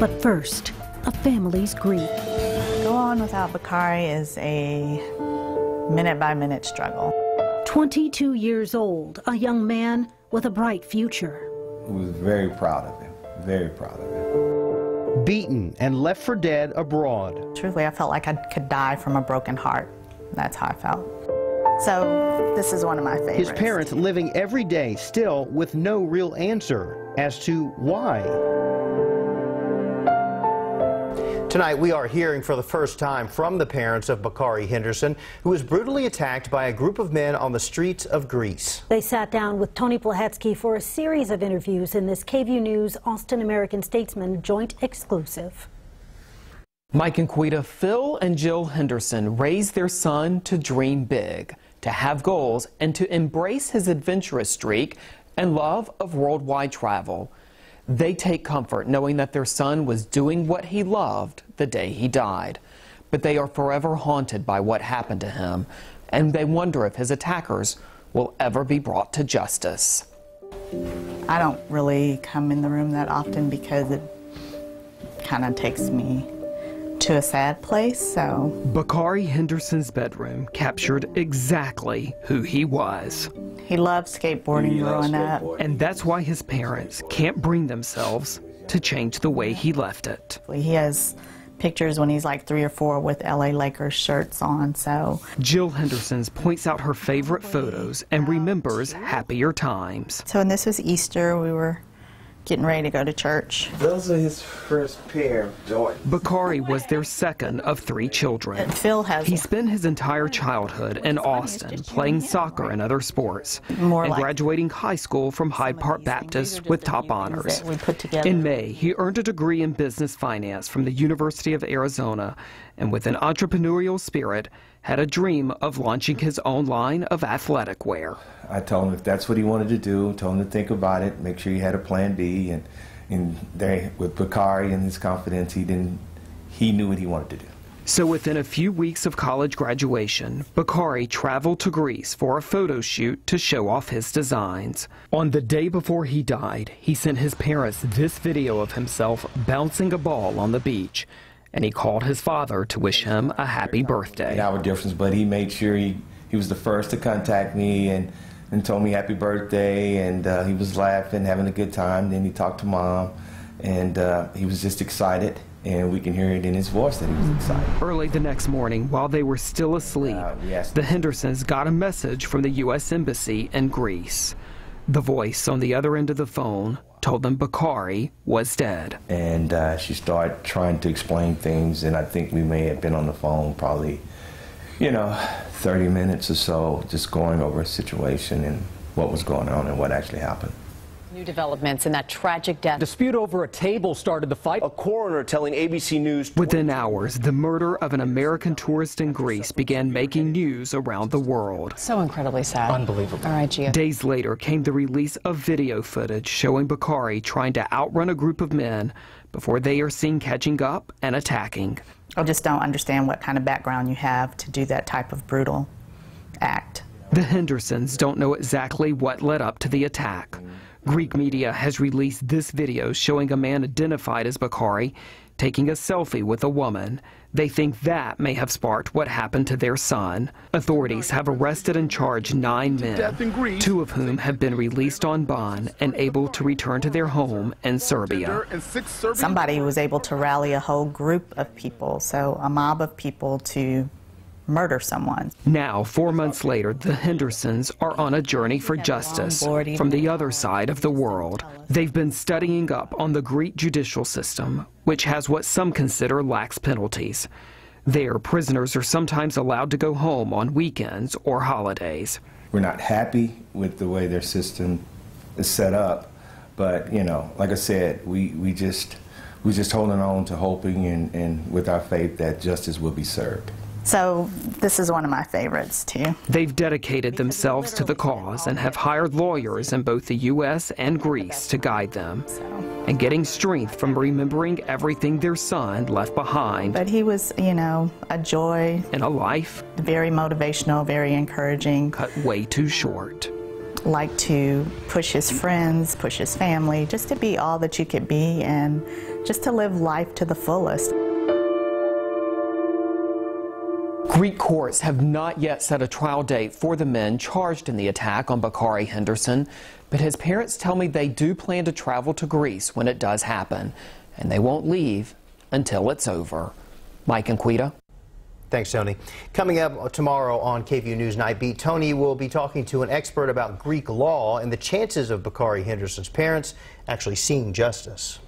But first, a family's grief. Go on without Bakari is a minute-by-minute struggle. 22 years old, a young man with a bright future. I was very proud of him, very proud of him. Beaten and left for dead abroad. Truthfully, I felt like I could die from a broken heart. That's how I felt. So this is one of my favorites. His parents living every day still with no real answer as to why. Tonight, we are hearing for the first time from the parents of Bakari Henderson, who was brutally attacked by a group of men on the streets of Greece. They sat down with Tony Plahetsky for a series of interviews in this KVUE News Austin American Statesman joint exclusive. Mike and Quita, Phil and Jill Henderson raised their son to dream big, to have goals, and to embrace his adventurous streak and love of worldwide travel. They take comfort knowing that their son was doing what he loved the day he died. But they are forever haunted by what happened to him, and they wonder if his attackers will ever be brought to justice. I don't really come in the room that often because it kind of takes me to a sad place, so. Bakari Henderson's bedroom captured exactly who he was. He loved skateboarding growing up. And that's why his parents can't bring themselves to change the way he left it. He has pictures when he's like 3 or 4 with LA Lakers shirts on, so. Jill Henderson points out her favorite photos and remembers happier times. So when this was Easter, we were getting ready to go to church. Those are his first pair of Jordans. Bakari was their second of 3 children. Phil has. He spent his entire childhood in Austin playing soccer and other sports, More and like graduating high school from Hyde Park Baptist with top honors. We put together. In May, he earned a degree in business finance from the University of Arizona, and with an entrepreneurial spirit, had a dream of launching his own line of athletic wear. I told him if that's what he wanted to do, told him to think about it, make sure he had a plan B, and there, with Bakari and his confidence, he knew what he wanted to do. So within a few weeks of college graduation, Bakari traveled to Greece for a photo shoot to show off his designs. On the day before he died, he sent his parents this video of himself bouncing a ball on the beach, and he called his father to wish him a happy birthday. Our difference, but he made sure he was the first to contact me and told me happy birthday, and he was laughing, having a good time. Then he talked to Mom, and he was just excited, and we can hear it in his voice that he was excited. Early the next morning, while they were still asleep, the Hendersons got a message from the U.S. Embassy in Greece. The voice on the other end of the phone told them Bakari was dead. And she started trying to explain things, and I think we may have been on the phone probably, 30 minutes or so, just going over a situation and what was going on and what actually happened. New developments in that tragic death. Dispute over a table started the fight. A coroner telling ABC News. Within hours, the murder of an American tourist in Greece began making news around the world. So incredibly sad. Unbelievable. All right, Gia. Days later came the release of video footage showing Bakari trying to outrun a group of men before they are seen catching up and attacking. I just don't understand what kind of background you have to do that type of brutal act. The Hendersons don't know exactly what led up to the attack. Greek media has released this video showing a man identified as Bakari taking a selfie with a woman. They think that may have sparked what happened to their son. Authorities have arrested and charged 9 men, 2 of whom have been released on bond and able to return to their home in Serbia. Somebody was able to rally a whole group of people, so a mob of people to murder someone. Now, 4 months later, the Hendersons are on a journey for justice from the other side of the world. They've been studying up on the Greek judicial system, which has what some consider lax penalties. There, prisoners are sometimes allowed to go home on weekends or holidays. We're not happy with the way their system is set up, but, like I said, we just holding on to hoping and with our faith that justice will be served. So this is one of my favorites, too. They've dedicated themselves to the cause and have hired lawyers in both the U.S. and Greece to guide them, and getting strength from remembering everything their son left behind. But he was, a joy. In a life Very motivational, very encouraging. cut way too short. liked to push his friends, push his family, just to be all that you could be and just to live life to the fullest. Greek courts have not yet set a trial date for the men charged in the attack on Bakari Henderson, but his parents tell me they do plan to travel to Greece when it does happen, and they won't leave until it's over. Mike and Quita. Thanks, Tony. Coming up tomorrow on KVUE News Night Beat, Tony will be talking to an expert about Greek law and the chances of Bakari Henderson's parents actually seeing justice.